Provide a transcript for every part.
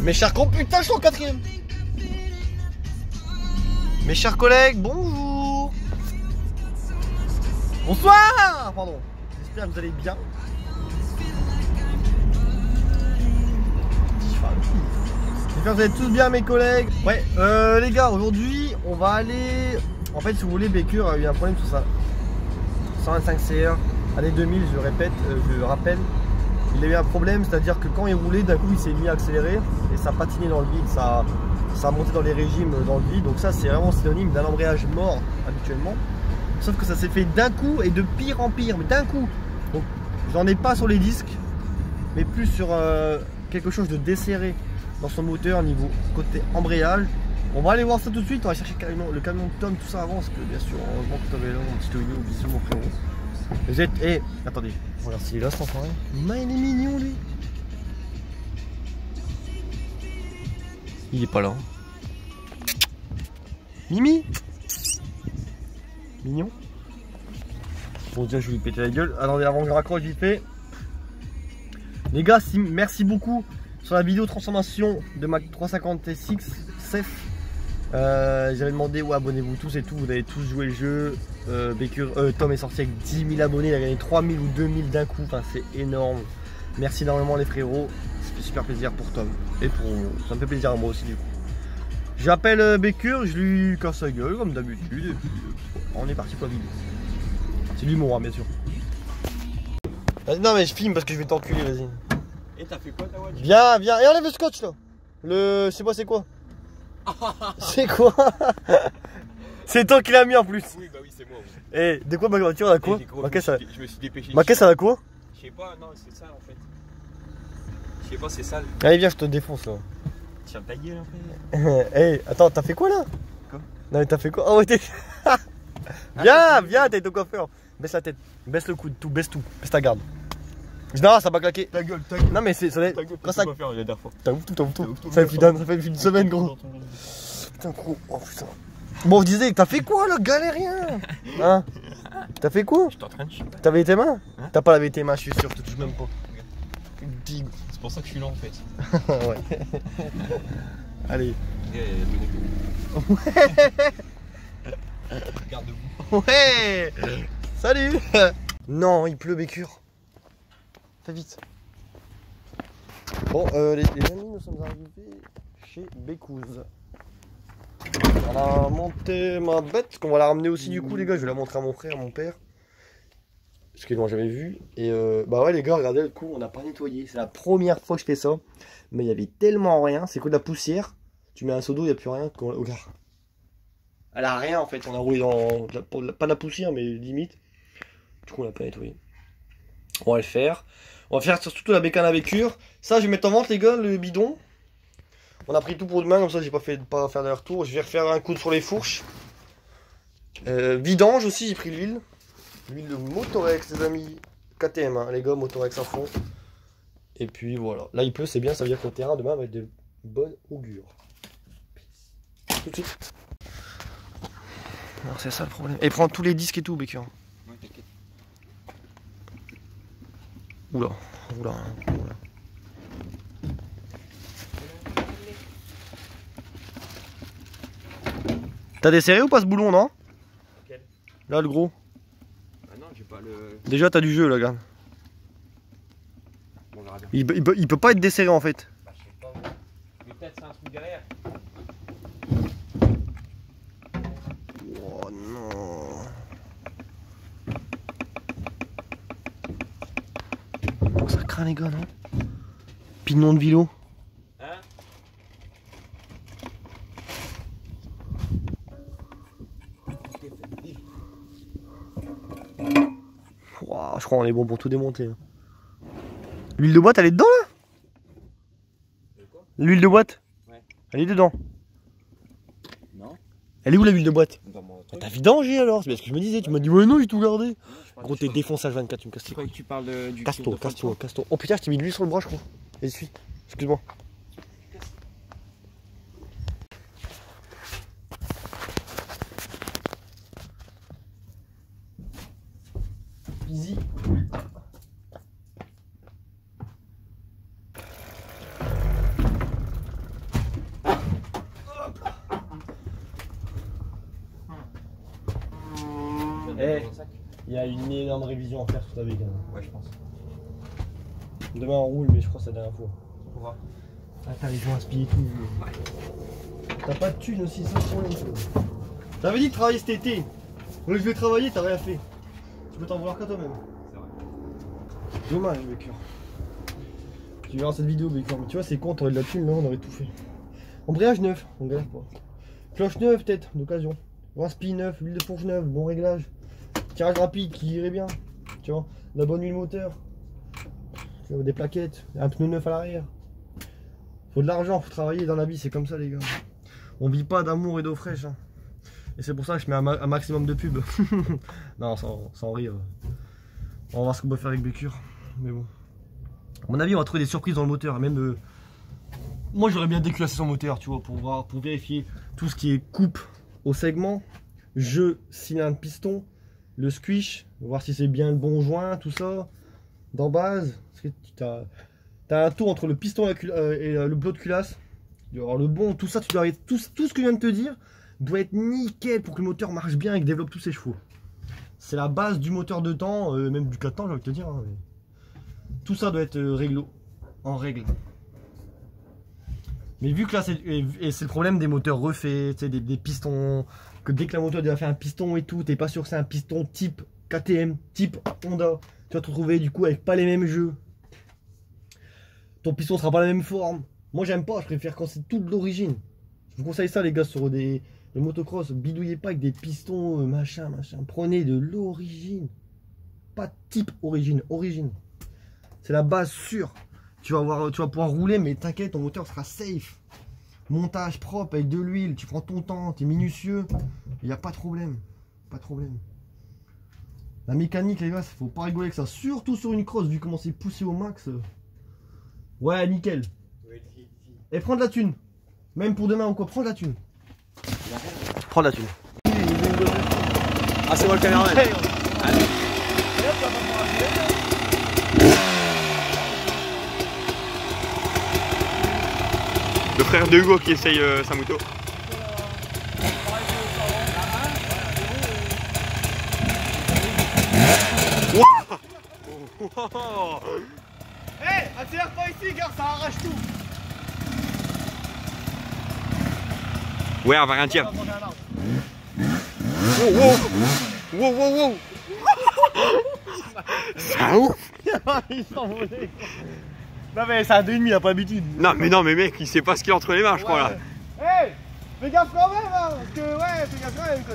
Mes chers putain, je suis en quatrième. Mes chers collègues, bonjour. Bonsoir. Pardon. J'espère que vous allez bien. J'espère que vous allez tous bien, mes collègues. Ouais, les gars, aujourd'hui, on va aller... En fait, si vous voulez, Baker a eu un problème sur ça. 125 CR, année 2000, je répète, je rappelle. Il a eu un problème, c'est-à-dire que quand il roulait, d'un coup, il s'est mis à accélérer et ça patinait dans le vide, ça a monté dans les régimes dans le vide. Donc ça, c'est vraiment synonyme d'un embrayage mort habituellement. Sauf que ça s'est fait d'un coup et de pire en pire, mais d'un coup. Donc, j'en ai pas sur les disques, mais plus sur quelque chose de desserré dans son moteur niveau côté embrayage. On va aller voir ça tout de suite, on va chercher le camion de Tom, tout ça avant, parce que bien sûr, heureusement que Tom est là, mon petit Tony, bisous mon frérot. Vous êtes... Eh, attendez, regarde s'il est là cet enfant. Il est mignon lui. Il est pas là. Mimi. Mignon. Bon déjà je vais lui péter la gueule. Attendez, avant que je raccroche vite fait. Les gars, merci beaucoup sur la vidéo transformation de ma 350 SX CEF. J'avais demandé, ouais, abonnez-vous tous et tout, vous avez tous joué le jeu. Tom est sorti avec 10 000 abonnés, il a gagné 3 000 ou 2 000 d'un coup, enfin c'est énorme. Merci énormément les frérots, ça fait super plaisir pour Tom et pour ça me fait plaisir à moi aussi du coup. J'appelle Baker, je lui casse sa gueule comme d'habitude et puis on est parti pour la vidéo. C'est l'humour hein, bien sûr. Non mais je filme parce que je vais t'enculer, vas-y. Et t'as fait quoi ta voiture? Viens, viens, et enlève le scotch là. Je sais pas c'est quoi. C'est quoi? C'est toi qui l'as mis en plus. Oui, bah oui, c'est moi. Oui. Et de quoi ma voiture elle a quoi? Ma caisse je me suis dépêché. Ma caisse elle a quoi? Je sais pas, non, c'est sale en fait. Je sais pas, c'est sale. Allez, viens, je te défonce là. Tiens ta gueule en fait. Hey, attends, t'as fait quoi là? Quoi? Non, mais t'as fait quoi? Oh, ouais, t'es. Viens, viens, t'es ton coiffeur. Baisse la tête, baisse le coude, tout, baisse ta garde. Non, ça va claquer. Ta gueule, ta gueule. Non, mais c'est. Quand ça. Faire la dernière fois. T'as ouf tout. Ça fait une semaine, gros. Putain, gros. Oh putain. Bon, je disais, t'as fait quoi le galérien? Hein? T'as fait quoi? J'étais en train de chier. T'as lavé tes mains? Hein? T'as pas lavé tes mains, je suis sûr, tu touches même pas. C'est pour ça que je suis là en fait. Ouais. Allez. Garde-vous. Ouais. Salut. Non, il pleut, Bécure. Fais vite. Bon, les amis, nous sommes arrivés chez Bécouze. On a monté ma bête, qu'on va la ramener aussi du coup les gars, je vais la montrer à mon frère, à mon père. Parce qu'ils l'ont jamais vu. Et bah ouais les gars, regardez le coup, on n'a pas nettoyé. C'est la première fois que je fais ça. Mais il y avait tellement rien, c'est que de la poussière. Tu mets un seau d'eau, il n'y a plus rien. Regarde. Elle a rien en fait, on a roulé dans... Pas de la poussière mais limite. Du coup on l'a pas nettoyé. On va le faire. On va faire surtout la bécane à Bécure. Ça je vais mettre en vente les gars, le bidon. On a pris tout pour demain, comme ça j'ai pas faire d'aller-retour. Je vais refaire un coup sur les fourches. Vidange aussi, j'ai pris l'huile. L'huile de Motorex les amis. KTM hein, les gars, Motorex à fond. Et puis voilà. Là il pleut, c'est bien, ça veut dire que le terrain demain va être de bonne augure. Tout de suite. Alors c'est ça le problème. Et prends tous les disques et tout, Bécure. Ouais, t'inquiète. Oula. T'as desserré ou pas ce boulon, non? Lequel? Là, le gros. Ah non, j'ai pas le... Déjà, t'as du jeu, là, regarde. Bon, on verra bien. Il peut pas être desserré, en fait. Bah, je sais pas. Mais peut-être c'est un truc derrière. Oh non. Oh, ça craint, les gars, non? Pignon de vélo. Hein? Wow, je crois qu'on est bon pour tout démonter. L'huile de boîte, elle est dedans là? L'huile de boîte? Ouais. Elle est dedans. Non. Elle est où la huile de boîte? Dans mon truc. T'as vidangé alors? C'est bien ce que je me disais. Tu m'as dit ouais non j'ai tout gardé. Gros t'es défonçage 24, tu me casses. Je crois que tu parles du... Casse-toi. Oh putain je t'ai mis de l'huile sur le bras je crois. Et suis. Excuse-moi. Easy. une énorme révision à faire sur ta bécane. Ouais, je pense. Demain on roule, mais je crois que c'est la dernière fois. On va. Ah, t'as les joints inspirés et tout. Ouais. T'as pas de thunes aussi, ça c'est problème. T'avais dit de travailler cet été. Moi je vais travailler, t'as rien fait. Tu peux t'en vouloir qu'à toi-même. C'est vrai. Dommage, Bécure. Tu verras cette vidéo, Bécure. Mais tu vois, c'est con, t'aurais de la thune là, on aurait tout fait. Embrayage neuf, on galère pas. Cloche neuve, peut-être, d'occasion. Inspi neuf, huile de fourche neuve, bon réglage. Tirage rapide qui irait bien. Tu vois, la bonne huile moteur. Tu vois, des plaquettes, un pneu neuf à l'arrière. Faut de l'argent, faut travailler dans la vie, c'est comme ça, les gars. On vit pas d'amour et d'eau fraîche. Hein. Et c'est pour ça que je mets un maximum de pubs. Non, sans rire. On va voir ce qu'on peut faire avec Bécure. Mais bon. À mon avis, on va trouver des surprises dans le moteur. Même moi, j'aurais bien déculassé son moteur, tu vois, pour vérifier tout ce qui est coupe au segment, jeu, cylindre, piston, le squish, voir si c'est bien le bon joint, tout ça. Dans base, parce que tu as un tour entre le piston et le blot de culasse. Tu dois avoir le bon, tout ça, tu dois avoir tout ce que je viens de te dire doit être nickel pour que le moteur marche bien et que développe tous ses chevaux. C'est la base du moteur de temps, même du 4 temps, j'ai envie de te dire. Hein, mais... Tout ça doit être en règle. Mais vu que là, c'est le problème des moteurs refaits, des pistons, que dès que la moto a déjà fait un piston et tout, t'es pas sûr que c'est un piston type KTM, type Honda. Tu vas te retrouver du coup avec pas les mêmes jeux. Ton piston sera pas la même forme. Moi j'aime pas, je préfère quand c'est tout de l'origine. Je vous conseille ça les gars sur les motocross. Bidouillez pas avec des pistons machin. Prenez de l'origine. Pas type origine. C'est la base sûre. Tu vas pouvoir rouler, mais t'inquiète, ton moteur sera safe. Montage propre avec de l'huile, tu prends ton temps, tu es minutieux. Il n'y a pas de problème. La mécanique, les gars, faut pas rigoler avec ça. Surtout sur une cross, vu comment c'est poussé au max. Ouais, nickel. Et prends de la thune. Même pour demain ou quoi, prends de la thune. Prends de la thune. Ah, c'est moi le caméraman. Le frère de Hugo qui essaye sa moto. Wow. Hey, accélère pas ici, gars, ça arrache tout. Ouais, on va rien tirer. Wow. C'est ouf. Il s'est envolé. Non mais c'est un 2,5, il a pas l'habitude. Non mais mec, il sait pas ce qu'il y a entre les mains, je crois là. Hey, fais gaffe quand même, hein, parce que fais gaffe quand même, quoi,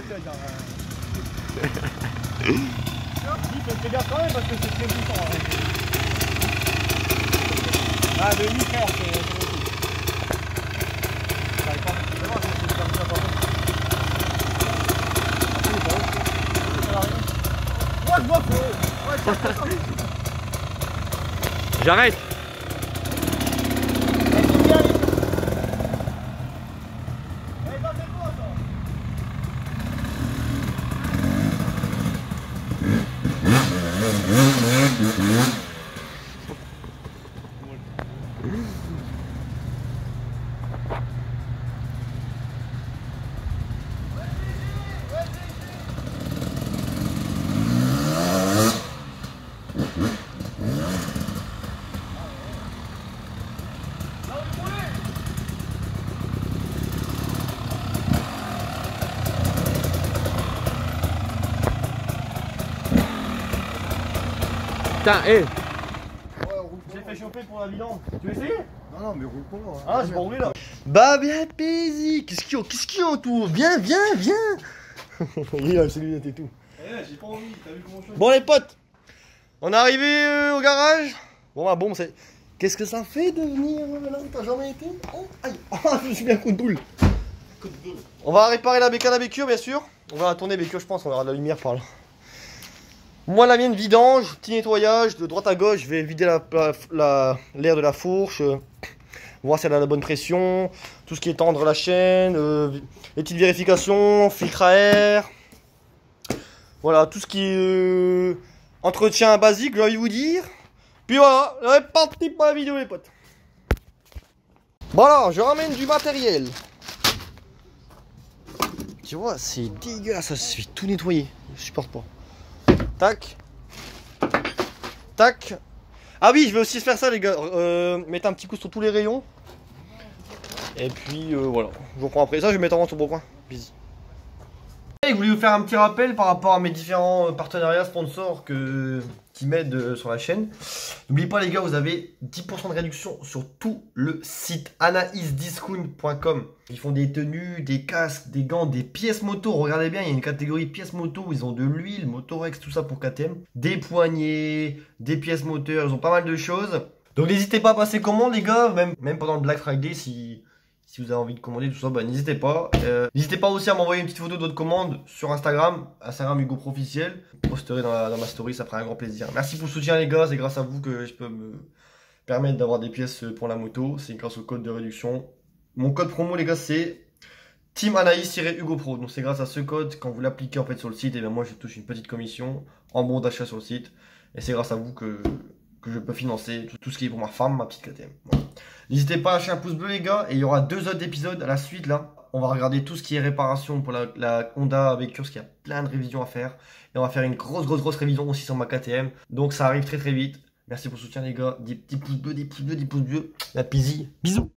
fais gaffe quand même parce que c'est très puissant. Ah, 2,5 frère, c'est beaucoup. J'arrête. Putain, hé. J'ai fait choper pour la vidange. Tu veux essayer? Non, mais roule pas. Hein. Ah, j'ai pas roulé là. Bah, bien, Paisy. Qu'est-ce qu'il y a autour? Viens. Il a ses lunettes et tout. J'ai pas envie, t'as vu comment je fais? Bon, les potes, on est arrivé au garage. Bon, c'est. Qu'est-ce que ça fait de venir là où t'as jamais été? Oh, aïe. Je me suis mis un coup de boule. On va réparer la bécane à Bécure, bien sûr. On va tourner Bécure, je pense. On aura de la lumière par là. Moi, la mienne vidange, petit nettoyage de droite à gauche. Je vais vider l'air de la fourche, voir si elle a la bonne pression, tout ce qui est tendre la chaîne, les petites vérifications, filtre à air. Voilà, tout ce qui est entretien basique, j'ai envie de vous dire. Puis voilà, on est parti pour la vidéo, les potes. Voilà, je ramène du matériel. Tu vois, c'est dégueulasse, ça se fait tout nettoyer. Je supporte pas. Tac. Tac. Ah oui, je vais aussi faire ça les gars. Mettre un petit coup sur tous les rayons. Et puis voilà, je vous reprends après. Ça, je vais mettre en vente sur Beaucoin. Bisous. Je voulais vous faire un petit rappel par rapport à mes différents partenariats sponsors qui m'aident sur la chaîne. N'oubliez pas les gars, vous avez 10% de réduction sur tout le site anaisdiscount.com. Ils font des tenues, des casques, des gants, des pièces moto. Regardez bien, il y a une catégorie pièces moto où ils ont de l'huile, Motorex, tout ça pour KTM. Des poignées, des pièces moteurs, ils ont pas mal de choses. Donc n'hésitez pas à passer commande les gars, même pendant le Black Friday si vous avez envie de commander tout ça, bah, n'hésitez pas. N'hésitez pas aussi à m'envoyer une petite photo de votre commande sur Instagram Hugo Pro officiel. Je posterai dans ma story, ça fera un grand plaisir. Merci pour le soutien les gars, c'est grâce à vous que je peux me permettre d'avoir des pièces pour la moto. C'est grâce au code de réduction. Mon code promo les gars c'est Team Anaïs-Hugo Pro. Donc c'est grâce à ce code, quand vous l'appliquez en fait sur le site, et bien moi je touche une petite commission en bon d'achat sur le site. Et c'est grâce à vous que je peux financer tout ce qui est pour ma femme, ma petite KTM. Voilà. N'hésitez pas à lâcher un pouce bleu les gars. Et il y aura 2 autres épisodes à la suite là. On va regarder tout ce qui est réparation pour la Honda avec Curse, qui a plein de révisions à faire. Et on va faire une grosse révision aussi sur ma KTM. Donc ça arrive très vite. Merci pour le soutien les gars. Des petits pouces bleus, des pouces bleus. La pisi. Bisous.